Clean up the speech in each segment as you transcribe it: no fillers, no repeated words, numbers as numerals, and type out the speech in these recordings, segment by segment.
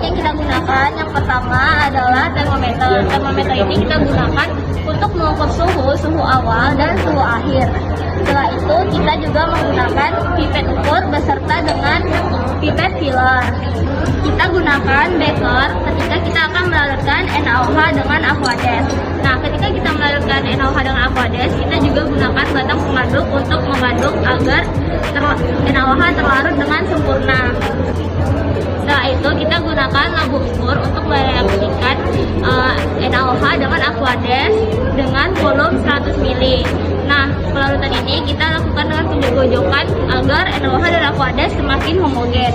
yang kita gunakan yang pertama adalah termometer. Termometer ini kita gunakan untuk mengukur suhu awal dan suhu akhir. Setelah itu kita juga menggunakan pipet ukur beserta dengan pipet filler. Kita gunakan beaker ketika kita akan melarutkan NaOH dengan Aquades. Nah, ketika kita melarutkan NaOH dengan Aquades, kita juga gunakan batang pengaduk untuk mengaduk agar NaOH terlarut dengan sempurna. Setelah itu kita gunakan lampu ukur untuk mereaksikan NaOH dengan Aquades dengan volume 100 ml. Nah, pelarutan ini kita lakukan dengan penggojok-gojokan agar NaOH dan Aquades semakin homogen.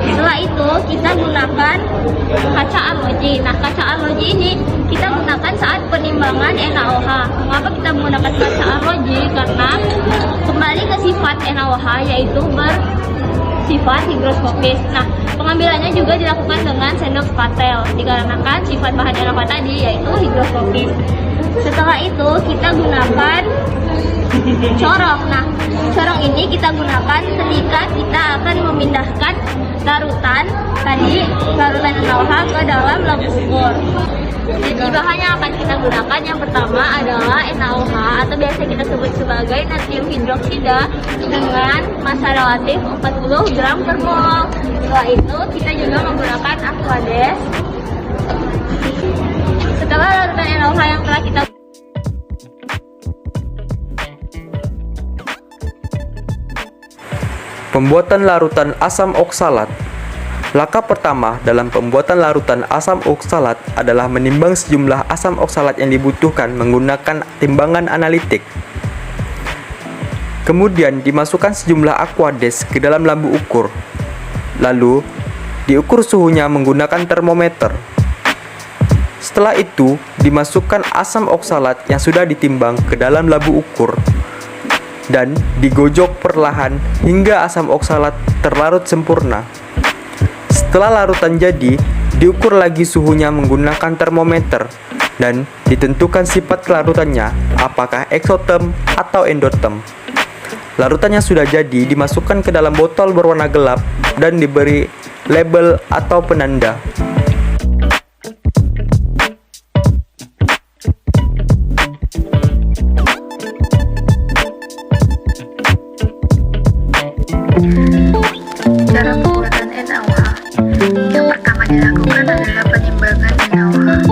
Setelah itu kita gunakan kaca arloji. Nah, kaca arloji ini kita gunakan saat penimbangan NaOH. Mengapa kita menggunakan kaca arloji? Karena kembali ke sifat NaOH yaitu bersifat higroskopis. Nah, pengambilannya juga dilakukan dengan sendok spatel dikarenakan sifat bahan NaOH tadi yaitu higroskopis. Setelah itu kita gunakan corong. Nah, corong ini kita gunakan ketika kita akan memindahkan larutan NaOH ke dalam lampu ukur. Jadi bahan yang akan kita gunakan yang pertama adalah NaOH atau biasa kita sebut sebagai natrium hidroksida dengan massa relatif 40 gram per mol. Setelah itu kita juga menggunakan Aquades. Setelah larutan NaOH yang telah kita Pembuatan larutan asam oksalat. Langkah pertama dalam pembuatan larutan asam oksalat adalah menimbang sejumlah asam oksalat yang dibutuhkan menggunakan timbangan analitik. Kemudian dimasukkan sejumlah Aquades ke dalam lampu ukur. Lalu diukur suhunya menggunakan termometer. Setelah itu dimasukkan asam oksalat yang sudah ditimbang ke dalam lampu ukur dan digojok perlahan hingga asam oksalat terlarut sempurna. Setelah larutan jadi, diukur lagi suhunya menggunakan termometer dan ditentukan sifat kelarutannya, apakah eksoterm atau endoterm. Larutannya sudah jadi dimasukkan ke dalam botol berwarna gelap dan diberi label atau penanda. Cara pembuatan NaOH. Yang pertama dilakukan adalah penimbangan NaOH.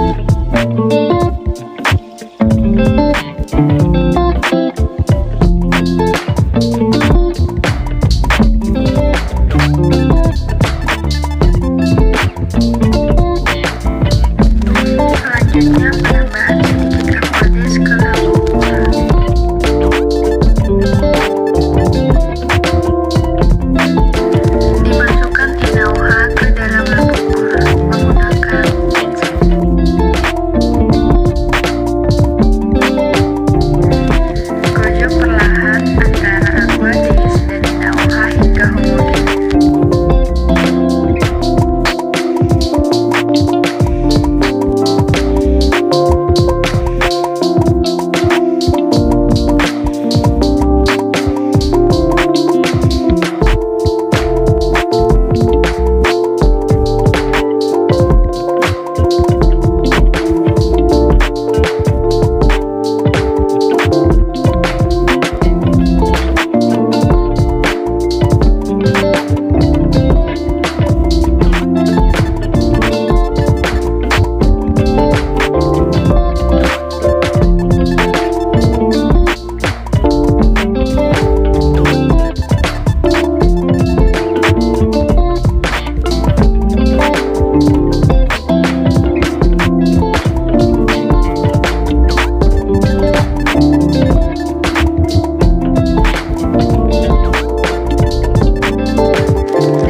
Selanjutnya penambahan sedikit Aquades ke lampu ukur. Dimasukkan NaOH ke dalam lampu ukur menggunakan pincet. Gojok perlahan antara Aquades dan NaOH hingga homogen.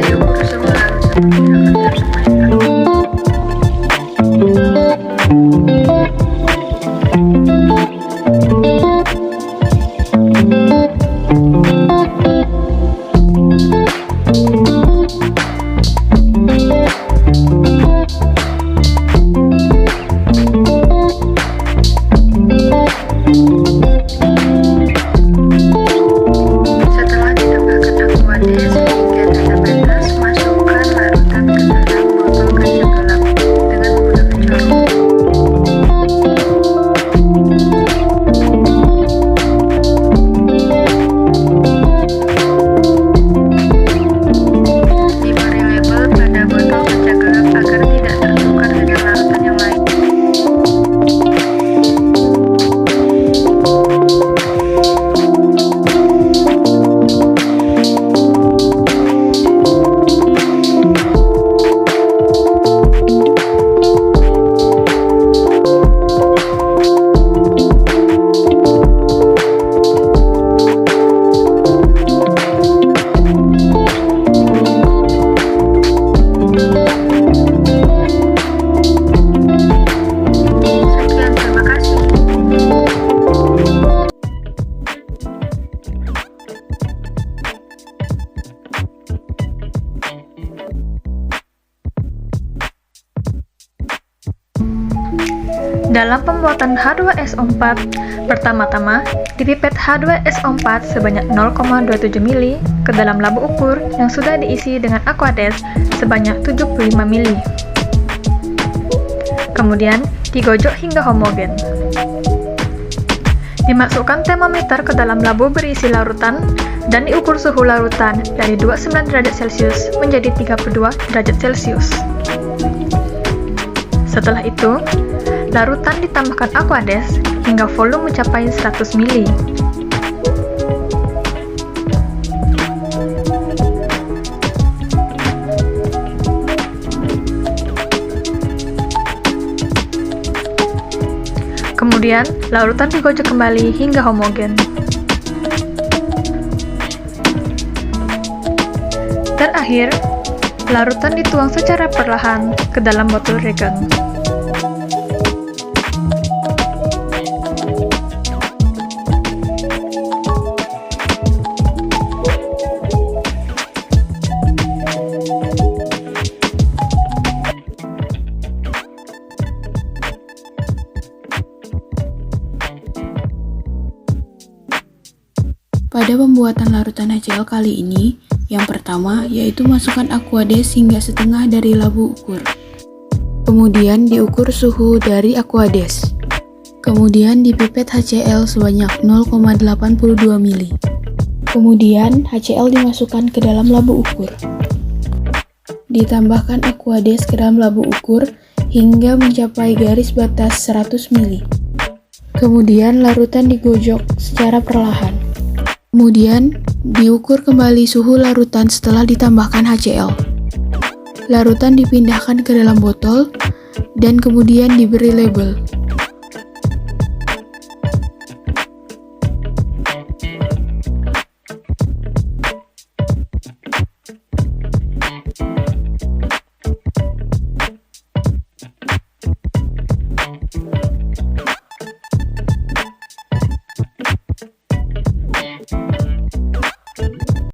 Diukur suhu larutan menggunakan termometer. Setelah ditambahkan Aquades hingga tanda batas, masukkan larutan ke dalam botol Dalam pembuatan H2SO4, pertama-tama dipipet H2SO4 sebanyak 0,27 mili ke dalam labu ukur yang sudah diisi dengan Aquades sebanyak 75 mili. Kemudian digojok hingga homogen. Dimasukkan termometer ke dalam labu berisi larutan dan diukur suhu larutan dari 29 derajat Celcius menjadi 32 derajat Celcius. Setelah itu, larutan ditambahkan Aquades hingga volume mencapai 100 mili. Kemudian, larutan digojok kembali hingga homogen. Terakhir, larutan dituang secara perlahan ke dalam botol regen. Pada pembuatan larutan HCl kali ini, yang pertama yaitu masukkan Aquades hingga setengah dari labu ukur. Kemudian diukur suhu dari Aquades. Kemudian dipipet HCl sebanyak 0,82 mili. Kemudian HCl dimasukkan ke dalam labu ukur. Ditambahkan Aquades ke dalam labu ukur hingga mencapai garis batas 100 mili. Kemudian larutan digojok secara perlahan. Kemudian, diukur kembali suhu larutan setelah ditambahkan HCl. Larutan dipindahkan ke dalam botol dan kemudian diberi label.